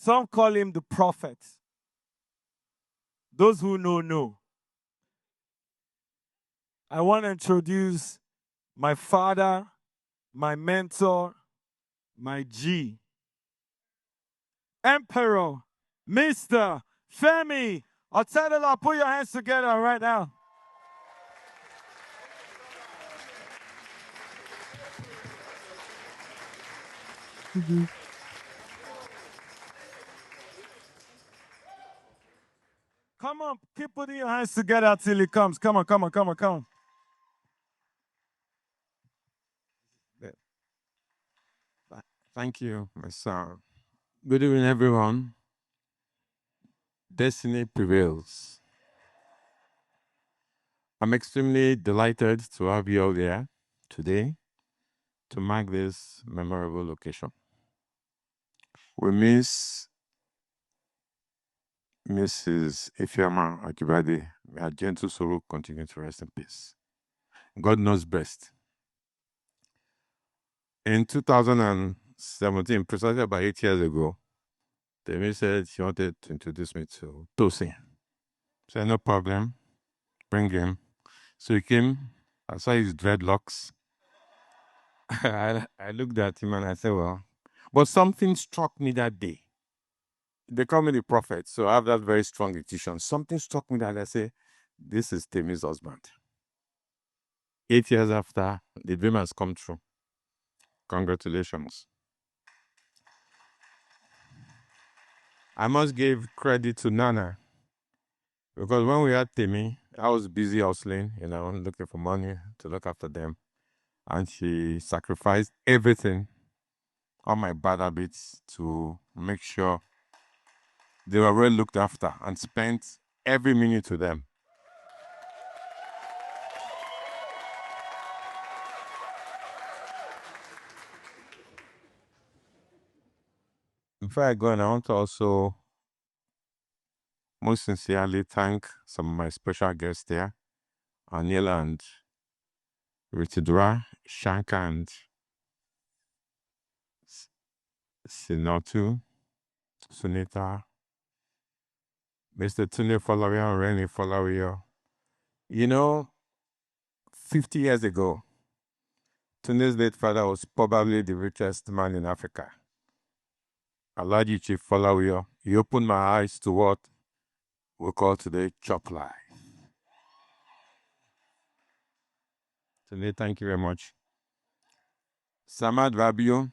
Some call him the prophet. Those who know. I want to introduce my father, my mentor, my G, Emperor, Mr. Femi Otedola. Put your hands together right now. Come on, keep putting your hands together till he comes. Come on. Thank you, my son. Good evening, everyone. Destiny prevails. I'm extremely delighted to have you all here today to mark this memorable occasion. We miss Mrs. Ifeoma Ajibade. May her gentle soul continue to rest in peace. God knows best. In 2017, precisely about 8 years ago, Temi said she wanted to introduce me to Tosin. I said, no problem, bring him. So he came, I saw his dreadlocks. I looked at him and I said, well, but something struck me that day. They call me the prophet, so I have that very strong intuition. Something struck me that I say, this is Temi's husband. 8 years after, the dream has come true. Congratulations. I must give credit to Nana, because when we had Temi, I was busy hustling, looking for money to look after them. And she sacrificed everything, all my bad habits, to make sure they were well looked after and spent every minute with them. Before I go on, I want to also most sincerely thank some of my special guests there, Anila and Ritidra, Shanka and Sinotu, Sunita, Mr. Tunde Folawiyo, Reni Folawiyo. 50 years ago, Tunde's late father was probably the richest man in Africa. Alhaji Chief Folawiyo. He opened my eyes to what we call today chop life. Tunde, thank you very much. Samad Rabio.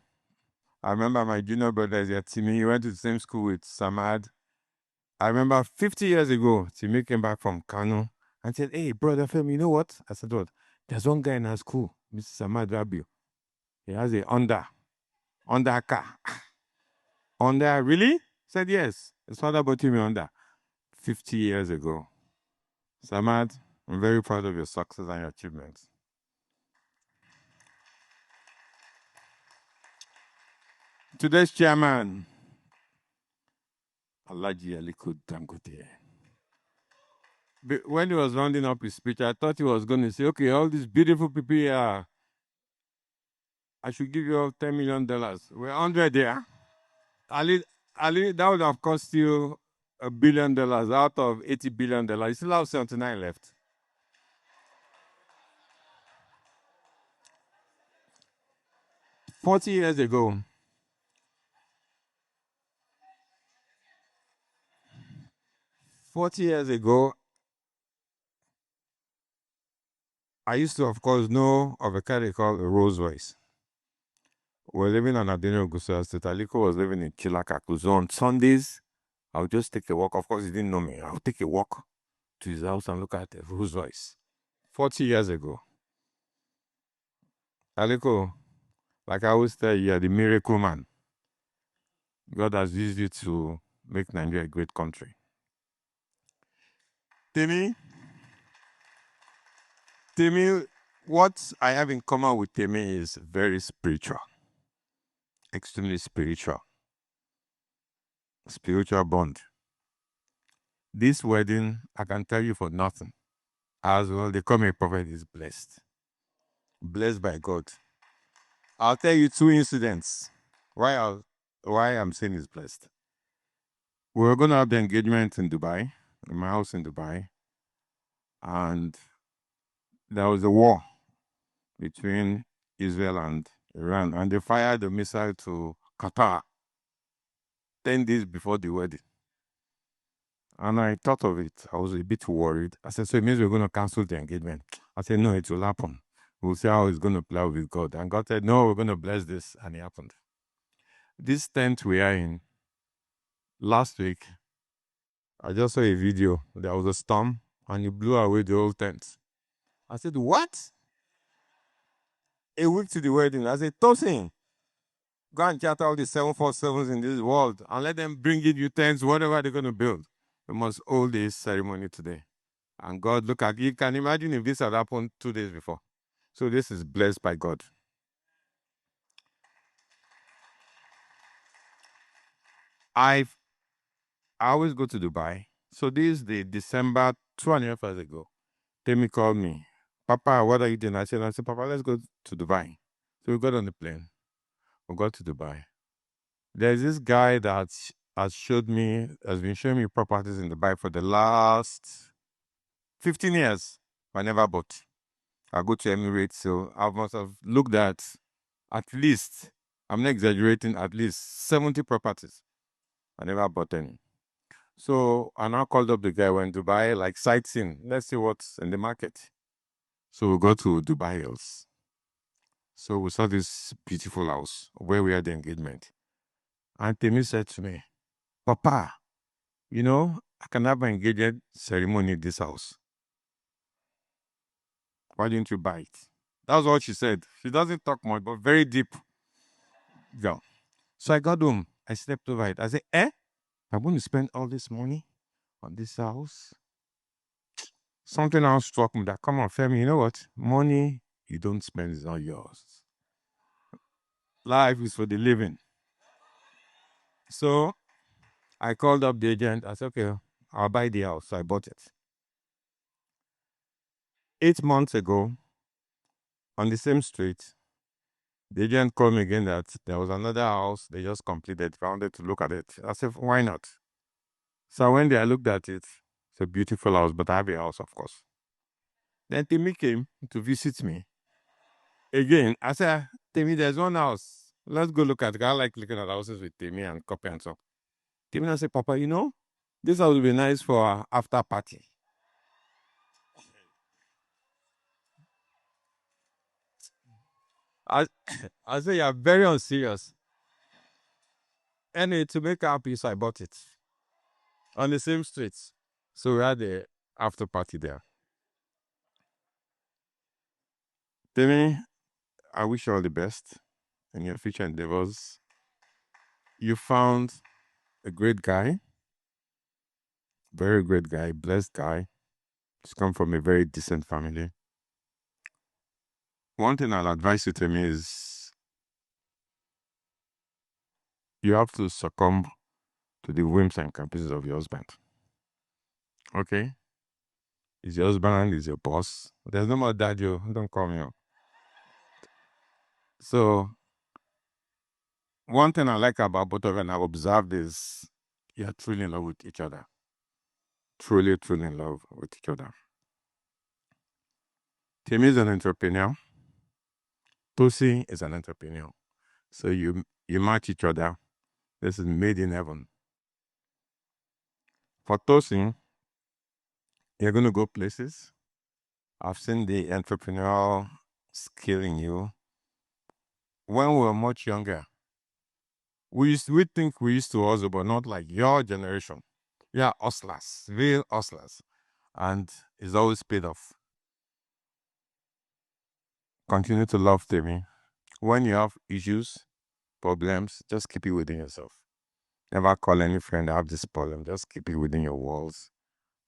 I remember my junior brother is here, Timi. He went to the same school with Samad. I remember 50 years ago, Timi came back from Kano and said, hey, brother Femi, you know what? I said, what? There's one guy in our school, Mr. Samad Rabio. He has a Honda car. Honda, really? I said, yes. His father bought him a Honda 50 years ago. Samad, I'm very proud of your success and your achievements. Today's chairman, Alhaji Aliko Dangote. When he was rounding up his speech, I thought he was going to say, okay, all these beautiful people here, I should give you all $10 million. We're 100 there. Ali, that would have cost you $1 billion out of $80 billion. You still have 79 left. $40 years ago, I used to, of course, know of a car they call a Rolls Royce. We're living on Adeno Gusa Estate. Aliko was living in Chilakaku. So on Sundays, I would just take a walk. Of course, he didn't know me. I would take a walk to his house and look at the Rolls Royce. 40 years ago. Aliko, like I always tell you, you're the miracle man. God has used you to make Nigeria a great country. Temi, what I have in common with Temi is very spiritual. Extremely spiritual. Spiritual bond. This wedding, I can tell you for nothing. As well, they call me a prophet is blessed. Blessed by God. I'll tell you 2 incidents why I'm saying is blessed. We were going to have the engagement in Dubai, in my house in Dubai. And there was a war between Israel and Iran. And they fired a missile to Qatar 10 days before the wedding. And I thought of it. I was a bit worried. I said, so it means we're going to cancel the engagement. I said, no, it will happen. We'll see how it's going to play out with God. And God said, no, we're going to bless this. And it happened. This tent we are in, last week, I just saw a video. There was a storm and it blew away the whole tent. I said, what? A week to the wedding. I said, Tosin, go and chat all the 747s in this world and let them bring in you tents, whatever they're going to build. We must hold this ceremony today. And God, look at you. Can imagine if this had happened 2 days before. So this is blessed by God. I always go to Dubai. So this is the December 2.5 years ago. Temi called me. Papa, what are you doing? I said, Papa, let's go to Dubai. So we got on the plane. We got to Dubai. There's this guy that has been showing me properties in Dubai for the last 15 years. I never bought. I go to Emirates, so I must have looked at least, I'm not exaggerating, at least 70 properties. I never bought any. So I now called up the guy when Dubai, like sightseeing. Let's see what's in the market. So we go to Dubai Hills. So we saw this beautiful house where we had the engagement. And Temi said to me, Papa, you know, I can have an engagement ceremony in this house. Why didn't you buy it? That's what she said. She doesn't talk much, but very deep. Yeah. So I got home. I stepped over it. I said, I'm going to spend all this money on this house. Something else struck me that, come on, Femi, you know what? Money you don't spend is not yours. Life is for the living. So I called up the agent. I said, okay, I'll buy the house. So I bought it. 8 months ago, on the same street, the agent called me again that there was another house they just completed. I wanted to look at it. I said, why not? So when I looked at it, it's a beautiful house, but I have a house, of course. Then Timmy came to visit me. Again, I said, Timmy, there's one house. Let's go look at it. I like looking at houses with Timmy and copy and so. Timmy said, Papa, you know, this house would be nice for our after party. I, I said, you're very unserious. Anyway, to make our peace, I bought it on the same street. So we had the after party there. Timmy, I wish you all the best in your future endeavors. You found a great guy, very great guy, blessed guy. He's come from a very decent family. One thing I'll advise you, Timmy, is you have to succumb to the whims and caprices of your husband. Okay? He's your husband, he's your boss. There's no more dad, you don't call me up. So, one thing I like about both of you and I've observed is you're truly in love with each other. Truly, truly in love with each other. Timmy is an entrepreneur. Tosi is an entrepreneur. So you match each other. This is made in heaven. For Tosi, you're going to go places. I've seen the entrepreneurial skill in you. When we were much younger, we think we used to hustle, but not like your generation. Yeah, hustlers, real hustlers. And it's always paid off. Continue to love Temi. When you have issues, problems, just keep it within yourself. Never call any friend, I have this problem. Just keep it within your walls.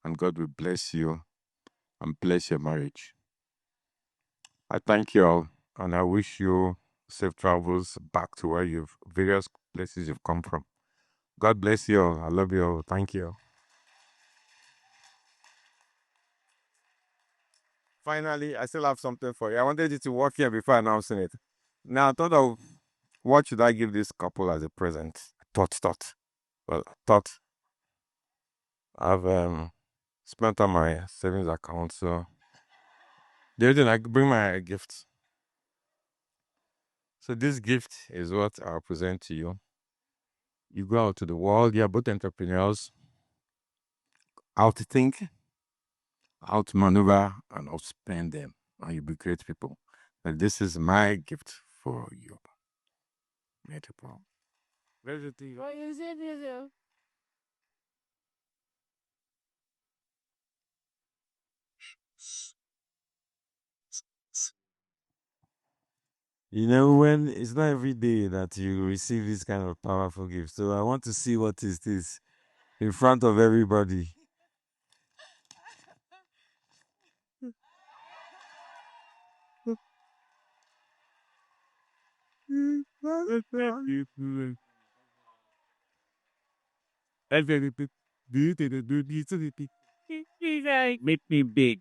And God will bless you and bless your marriage. I thank you all, and I wish you safe travels back to where various places you've come from. God bless you all. I love you all. Thank you. Finally, I still have something for you. I wanted you to walk here before announcing it. Now, I thought of what should I give this couple as a present? Thought. Well, thought I've spent on my savings account, so the other day I bring my gift. So this gift is what I'll present to you. You go out to the world, you're both entrepreneurs, how to think, how to maneuver, and how to spend them. And you'll be great people. And this is my gift for you. Where's the thing? What is it? You know, when it's not every day that you receive this kind of powerful gift. So I want to see what is this in front of everybody. Make me big.